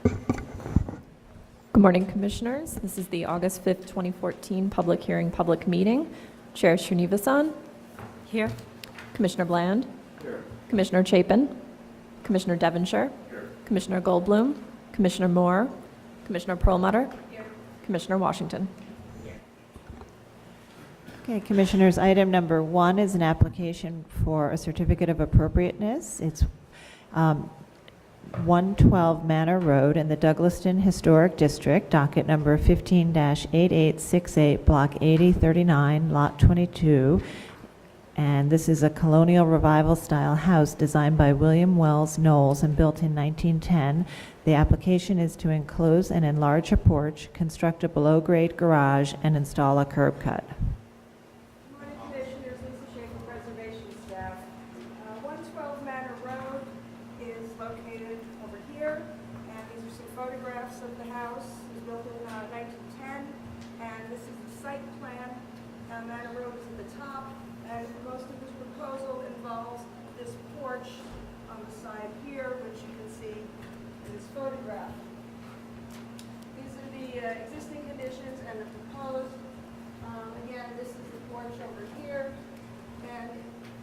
Good morning, Commissioners. This is the August 5th, 2014 public hearing, public meeting. Chair Srinivasan. Here. Commissioner Bland. Here. Commissioner Chapin. Commissioner Devonshire. Here. Commissioner Goldblum. Commissioner Moore. Commissioner Perlmutter. Commissioner Washington. Okay, Commissioners, item number 1 is an application for a certificate of appropriateness. It's 112 Manor Road in the Douglaston Historic District, docket number 15-8868, block 8039, lot 22. And this is a colonial revival style house designed by William Wells Knowles and built in 1910. The application is to enclose and enlarge a porch, construct a below-grade garage, and install a curb cut. Good morning, Commissioners. Lisa Schaefer, Preservation Staff. 112 Manor Road is located over here, and these are some photographs of the house. It was built in 1910, and this is the site plan. Manor Road is at the top, and most of this proposal involves this porch on the side here, which you can see in this photograph. These are the existing conditions and the proposed. Again, this is the porch over here, and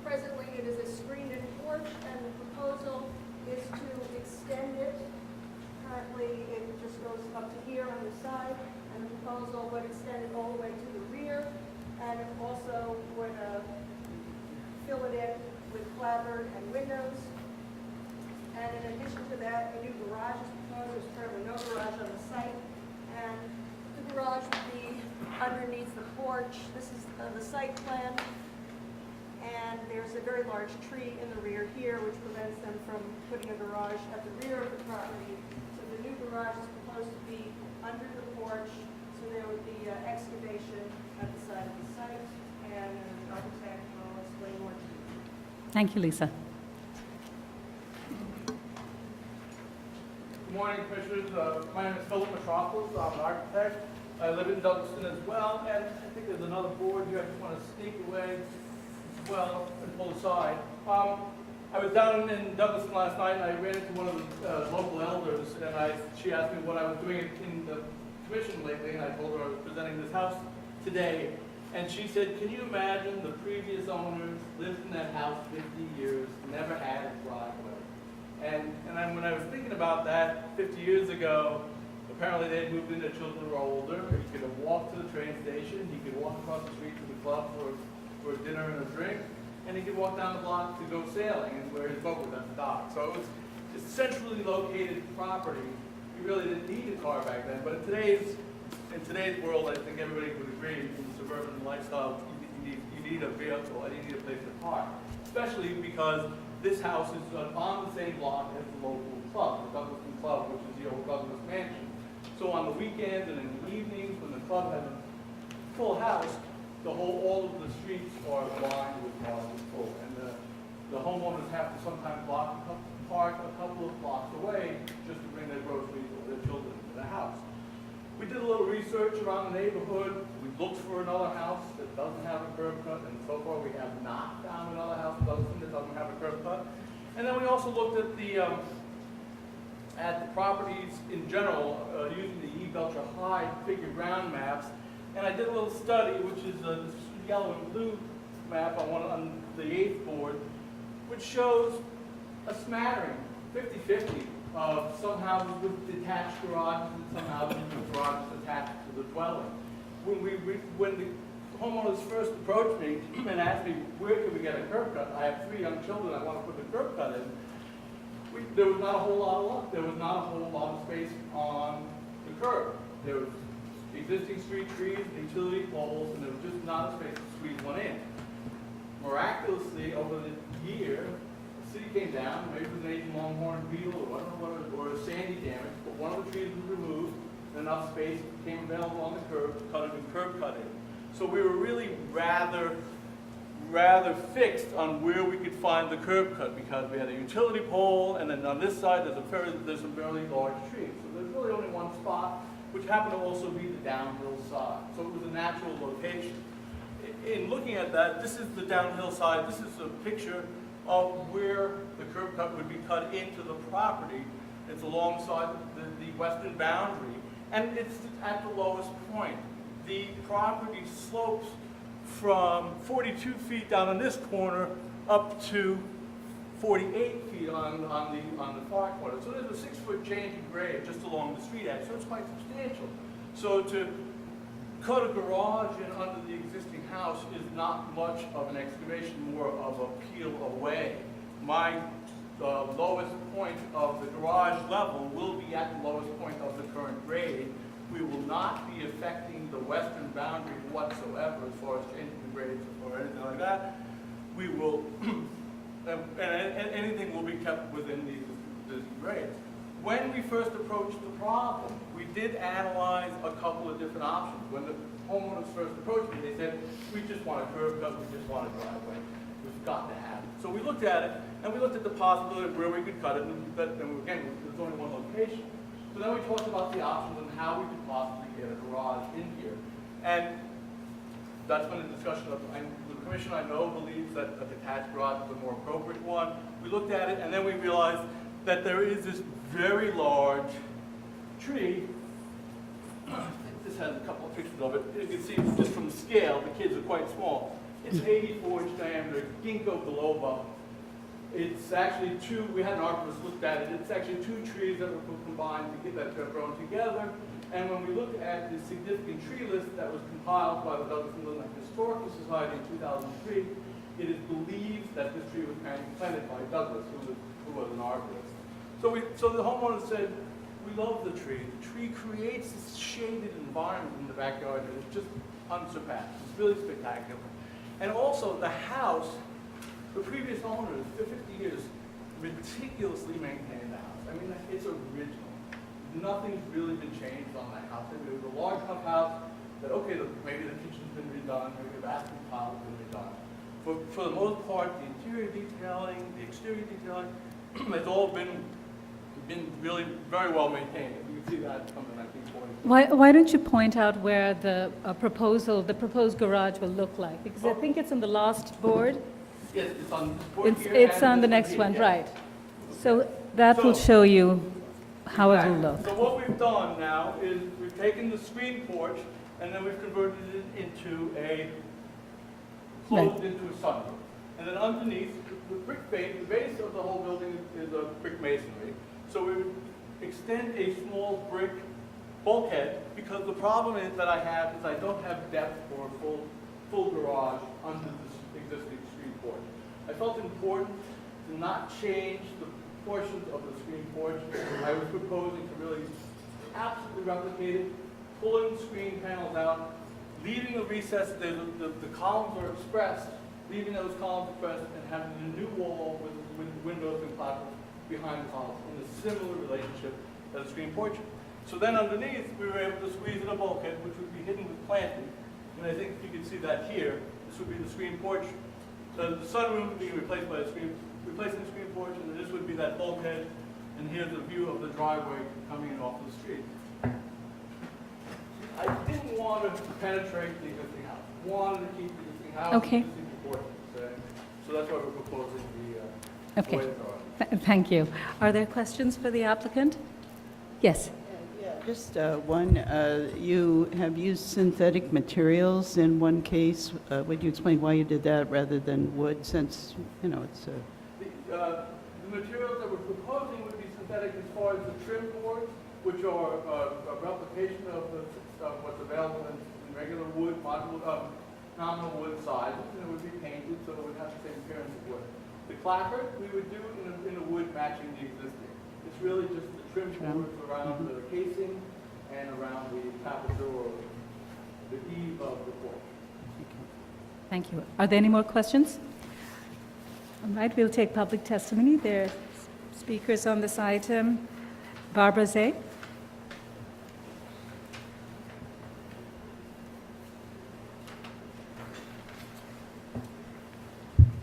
presently it is a screened-in porch, and the proposal is to extend it. Currently, it just goes up to here on the side, and the proposal would extend it all the way to the rear, and it also would fill it in with clapboard and windows. And in addition to that, a new garage is proposed. There's currently no garage on the site, and the garage would be underneath the porch. This is the site plan, and there's a very large tree in the rear here, which prevents them from putting a garage at the rear of the property. So the new garage is proposed to be under the porch, so there would be excavation at the side of the site, and the architect will explain more to you. Thank you, Lisa. Good morning, Commissioners. My name is Philip Metropolis. I'm an architect. I live in Douglaston as well, and I think there's another board here. I just want to sneak away as well and pull aside. I was down in Douglaston last night, and I ran into one of the local elders, and she asked me what I was doing in the commission lately, and I told her I was presenting this house today. And she said, can you imagine the previous owners lived in that house 50 years, never had a driveway? And when I was thinking about that 50 years ago, apparently they had moved in, their children were older. You could have walked to the train station, you could walk across the street to the club for dinner and a drink, and he could walk down the block to go sailing and where his boat was at the dock. So it was a centrally located property. You really didn't need a car back then, but in today's world, I think everybody would agree, in the suburban lifestyle, you need a vehicle and you need a place to park, especially because this house is on the same block as the local club, the Douglaston Club, which is the old Douglas Mansion. So on the weekends and in the evenings, when the club has a full house, all of the streets are lined with cars full, and the homeowners have to sometimes park a couple of blocks away just to bring their groceries or their children to the house. We did a little research around the neighborhood. We looked for another house that doesn't have a curb cut, and so far we have not found another house in Douglaston that doesn't have a curb cut. And then we also looked at the properties in general using the E. Belcher High figure ground maps. And I did a little study, which is this yellow and blue map on the 8th board, which shows a smattering, 50-50, of some houses with detached garages and some houses with garages attached to the dwelling. When the homeowners first approached me and asked me, where can we get a curb cut? I have 3 young children, I want to put the curb cut in. There was not a whole lot of luck. There was not a whole lot of space on the curb. There was existing street trees, utility poles, and there was just not a space to squeeze one in. Miraculously, over the year, the city came down, maybe it was an Asian longhorn beetle or I don't know what, or a sandy damage, but one of the trees was removed, and enough space became available on the curb to cut a new curb cut in. So we were really rather fixed on where we could find the curb cut because we had a utility pole, and then on this side there's some fairly large trees. So there's really only one spot, which happened to also be the downhill side. So it was a natural location. In looking at that, this is the downhill side. This is a picture of where the curb cut would be cut into the property It's alongside the western boundary, and it's at the lowest point. The property slopes from 42 feet down on this corner up to 48 feet on the far corner. So there's a 6-foot change in grade just along the street edge, so it's quite substantial. So to cut a garage in under the existing house is not much of an excavation, more of a peel away. My lowest point of the garage level will be at the lowest point of the current grade. We will not be affecting the western boundary whatsoever as far as changing the grades or anything like that. We will, and anything will be kept within the grades. When we first approached the problem, we did analyze a couple of different options. When the homeowners first approached me, they said, we just want a curb cut, we just want a driveway. We've got to have it. So we looked at it, and we looked at the possibility of where we could cut it, and again, there's only one location. So then we talked about the options and how we could possibly get a garage in here. And that's been a discussion of, the commission I know believes that a detached garage is a more appropriate one. We looked at it, and then we realized that there is this very large tree. This has a couple of pictures of it. You can see just from the scale, the kids are quite small. It's 84-inch diameter, ginkgo biloba. It's actually we had an arborist look at it. It's actually 2 trees that were combined to get that grown together. And when we look at the significant tree list that was compiled by the Douglas and Lynn Historical Society in 2003, it is believed that this tree was planted by Douglas, who was an arborist. So the homeowner said, we love the tree. The tree creates this shaded environment in the backyard that is just unsurpassed. It's really spectacular. And also the house, the previous owners, for 50 years, meticulously maintained the house. I mean, it's original. Nothing's really been changed on that house. I mean, it was a large enough house that, okay, maybe the kitchen's been redone, maybe the bathroom tile's been redone. For the most part, the interior detailing, the exterior detailing, it's all been really very well maintained. You can see that from the 1940s. Why don't you point out where the proposed garage will look like? Because I think it's on the last board. Yes, it's on this board here. It's and on the this next here, one, yes. right. So that will So- show you how it will look. So what we've done now is we've taken the screen porch and then we've converted it into closed into a sunroom. And then underneath, the brick base, the base of the whole building is a brick masonry. So we would extend a small brick bulkhead because the problem is that I have is I don't have depth for a full garage under this existing screen porch. I felt it important to not change the portions of the screen porch. I was proposing to really absolutely replicate it, pulling the screen panels out, leaving a recess. The columns are expressed, leaving those columns expressed, and having a new wall with windows and platforms behind the columns in a similar relationship as a screen porch. So then underneath, we were able to squeeze in a bulkhead, which would be hidden with planting. And I think you can see that here. This would be the screen porch. The sunroom would be replacing the screen porch, and then this would be that bulkhead. And here's a view of the driveway coming in off the street. I didn't want to penetrate the existing house. Wanted to keep the existing house. Okay. Existing proportions. So that's why we're proposing the Okay. way it are. Thank you. Are there questions for the applicant? Yes. Yeah, just one. You have used synthetic materials in one case. Would you explain why you did that rather than wood, since, you know, it's... The materials that we're proposing would be synthetic as far as the trim boards, which are a replication of what's available in regular wood, nominal wood sizes, and it would be painted so it would have the same appearance of wood. The clapper, we would do in a wood matching the existing. It's really just the trim boards around the casing and around the tapeter or the eave of the porch. Thank you. Are there any more questions? All right, we'll take public testimony. There are speakers on this item. Barbara Zay.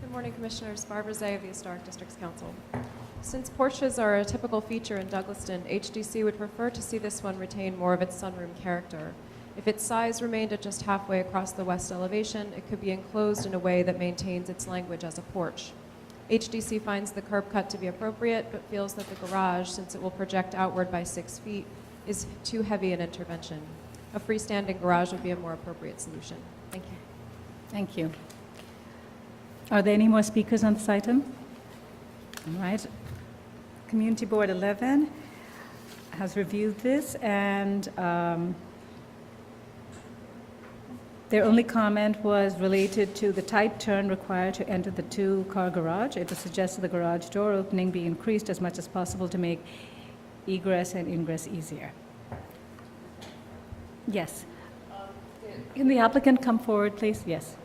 Good morning, Commissioners. Barbara Zay of the Historic Districts Council. Since porches are a typical feature in Douglaston, HDC would prefer to see this one retain more of its sunroom character. If its size remained at just halfway across the west elevation, it could be enclosed in a way that maintains its language as a porch. HDC finds the curb cut to be appropriate, but feels that the garage, since it will project outward by 6 feet, is too heavy an intervention. A freestanding garage would be a more appropriate solution. Thank you. Thank you. Are there any more speakers on this item? All right. Community Board 11 has reviewed this, and their only comment was related to the tight turn required to enter the two-car garage. It was suggested the garage door opening be increased as much as possible to make egress and ingress easier. Yes. Can the applicant come forward, please? Yes.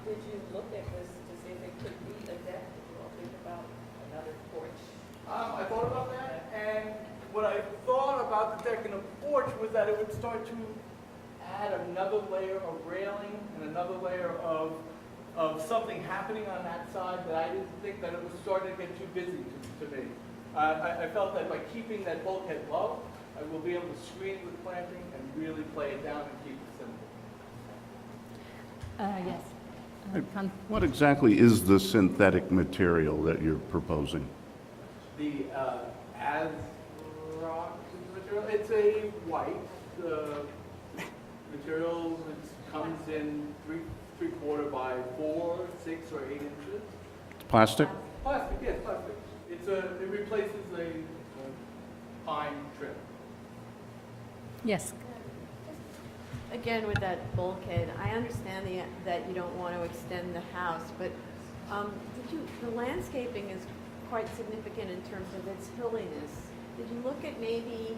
Did you look at this to see if it could be a deck? Did you all think about another porch? I thought about that, and what I thought about the deck and the porch was that it would start to add another layer of railing and another layer of something happening on that side that I didn't think that it was starting to get too busy to me. I felt that by keeping that bulkhead low, I will be able to screen with planting and really play it down and keep it simple. Yes. What exactly is the synthetic material that you're proposing? The rock material, it's a white material. It comes in 3/4 by 4, 6, or 8 inches. Plastic? Plastic, yes, plastic. It replaces a pine trim. Yes. Again, with that bulkhead, I understand that you don't want to extend the house, but the landscaping is quite significant in terms of its hilliness. Did you look at maybe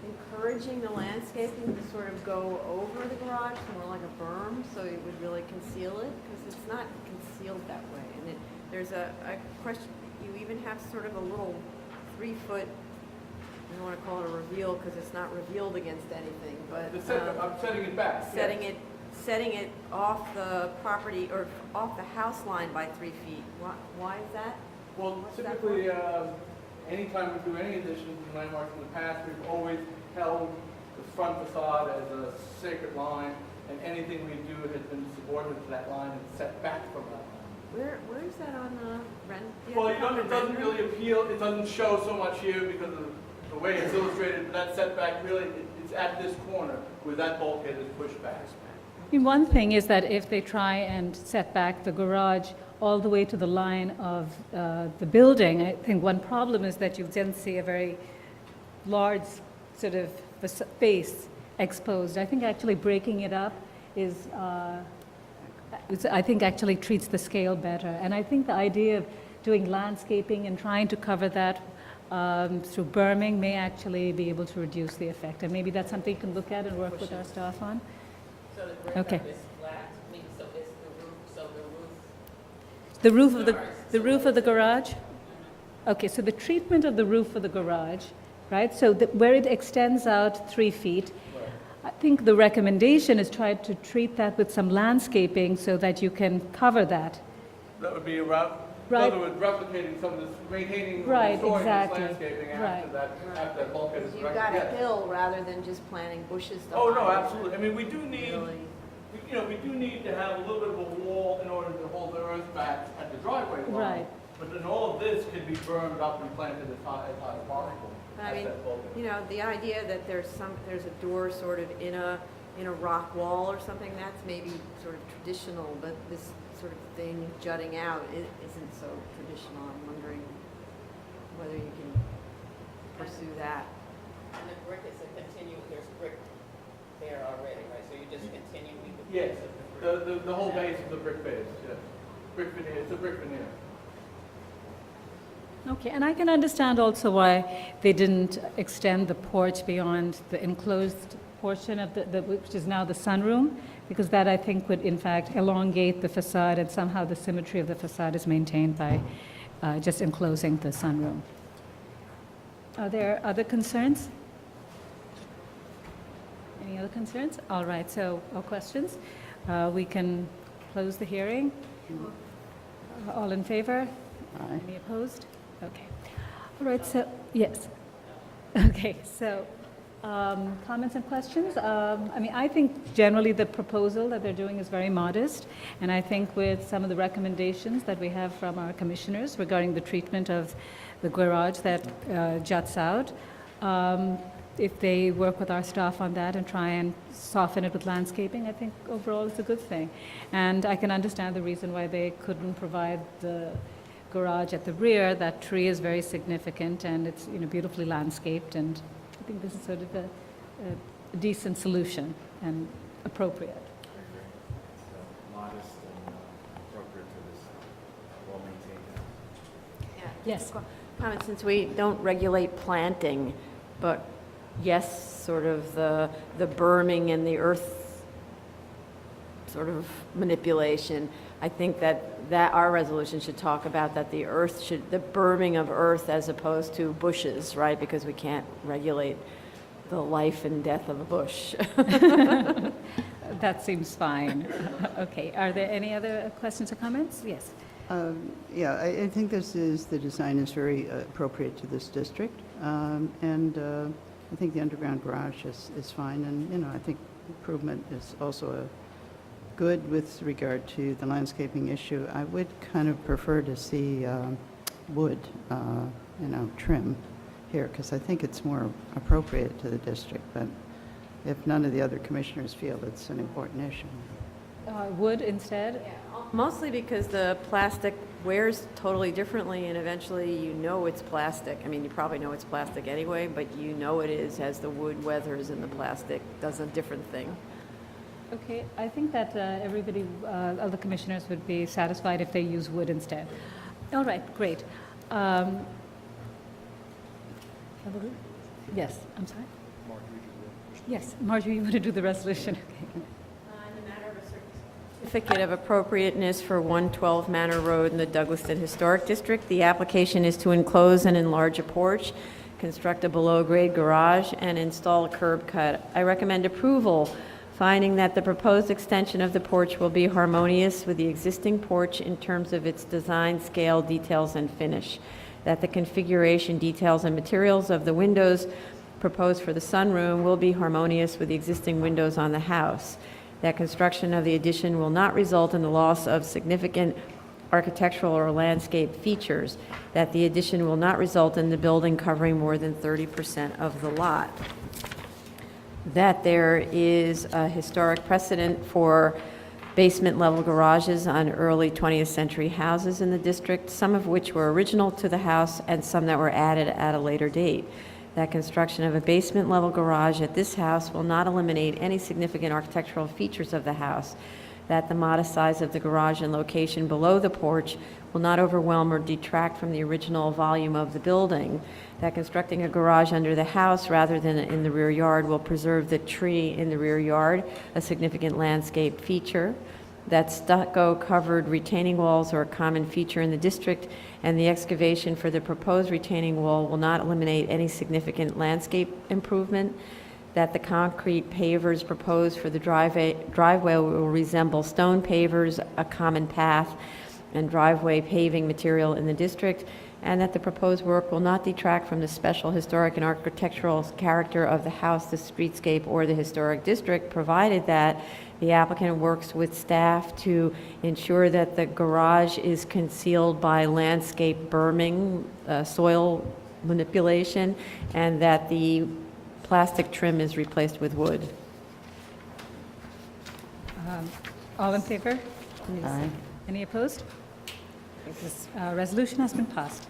encouraging the landscaping to sort of go over the garage, more like a berm, so it would really conceal it? Because it's not concealed that way. And there's a question, you even have sort of a little 3-foot, I don't want to call it a reveal because it's not revealed against anything, but I'm setting it back. setting it off the property or off the house line by 3 feet. Why is that? Well, What's that typically, anytime we do any additions in landmarks in the past, we've always held the front facade as a sacred line, and anything we do has been subordinate to that line and set back from that line. Where is that on the rent? Well, it doesn't really appeal, it doesn't show so much here because of the way it's illustrated, but that setback really, it's at this corner where that bulkhead is pushed back. I mean, one thing is that if they try and set back the garage all the way to the line of the building, I think one problem is that you then see a very large sort of space exposed. I think actually breaking it up is, I think actually treats the scale better. And I think the idea of doing landscaping and trying to cover that through berming may actually be able to reduce the effect. And maybe that's something you can look at and work with our staff on. So the brick Okay. up is flat, I mean, so it's The roof of the garage? Okay, so the treatment of the roof of the garage, right? So where it extends out 3 feet, I think the recommendation is try to treat that with some landscaping so that you can cover that. That would be around, in Right. other words, replicating some of this, maintaining, Right, restoring this exactly. landscaping after Right. after that bulkhead is You've erected. got a Yes. hill rather than just planting bushes. to Oh, no, hide it. absolutely. I mean, we do need, Really. we do need to have a little bit of a wall in order to hold the earth back at the driveway line. Right. But then all of this can be burned up and planted as high as possible. I at mean, that bulkhead. you know, the idea that there's a door sort of in a rock wall or something, that's maybe sort of traditional, but this sort of thing jutting out isn't so traditional. I'm wondering whether you can pursue that. And the brick is a continuous, there's brick there already, right? So you're just continuing the. Yes, the whole base is a brick base, yes. Brick veneer, it's a brick veneer. Okay, and I can understand also why they didn't extend the porch beyond the enclosed portion of which is now the sunroom, because that I think would in fact elongate the facade and somehow the symmetry of the facade is maintained by just enclosing the sunroom. Are there other concerns? Any other concerns? All right, so, or questions? We can close the hearing. All in favor? Aye. Any opposed? Okay. All right, so, yes. Okay, so Comments and questions? I mean, I think generally the proposal that they're doing is very modest, and I think with some of the recommendations that we have from our commissioners regarding the treatment of the garage that juts out, if they work with our staff on that and try and soften it with landscaping, I think overall it's a good thing. And I can understand the reason why they couldn't provide the garage at the rear. That tree is very significant, and it's, you know, beautifully landscaped, and I think this is sort of a decent solution and appropriate. Modest and appropriate to this well-maintained house. Yes. Comment, since we don't regulate planting, but yes, sort of the berming and the earth sort of manipulation, I think that our resolution should talk about that the berming of earth as opposed to bushes, right? Because we can't regulate the life and death of a bush. That seems fine. Okay, are there any other questions or comments? Yes. Yeah, I think the design is very appropriate to this district. And I think the underground garage is fine. And, you know, I think improvement is also good with regard to the landscaping issue. I would kind of prefer to see wood, trim here, because I think it's more appropriate to the district. But if none of the other commissioners feel it's an important issue. Wood instead? Mostly because the plastic wears totally differently, and eventually you know it's plastic. I mean, you probably know it's plastic anyway, but you know it is as the wood weathers and the plastic does a different thing. Okay, I think that everybody, all the commissioners would be satisfied if they use wood instead. All right, great. Yes, I'm sorry? Yes, Marjorie, you want to do the resolution? Okay. In the matter of a certificate of appropriateness for 112 Manor Road in the Douglaston Historic District, the application is to enclose and enlarge a porch, construct a below-grade garage, and install a curb cut. I recommend approval, finding that the proposed extension of the porch will be harmonious with the existing porch in terms of its design, scale, details, and finish, that the configuration, details, and materials of the windows proposed for the sunroom will be harmonious with the existing windows on the house, that construction of the addition will not result in the loss of significant architectural or landscape features, that the addition will not result in the building covering more than 30% of the lot, that there is a historic precedent for basement-level garages on early 20th century houses in the district, some of which were original to the house and some that were added at a later date. That construction of a basement-level garage at this house will not eliminate any significant architectural features of the house, that the modest size of the garage and location below the porch will not overwhelm or detract from the original volume of the building, that constructing a garage under the house rather than in the rear yard will preserve the tree in the rear yard, a significant landscape feature, that stucco-covered retaining walls are a common feature in the district, and the excavation for the proposed retaining wall will not eliminate any significant landscape improvement, that the concrete pavers proposed for the driveway will resemble stone pavers, a common path and driveway paving material in the district, and that the proposed work will not detract from the special historic and architectural character of the house, the streetscape, or the historic district, provided that the applicant works with staff to ensure that the garage is concealed by landscape berming, soil manipulation, and that the plastic trim is replaced with wood. All in favor? Aye. Any opposed? This resolution has been passed.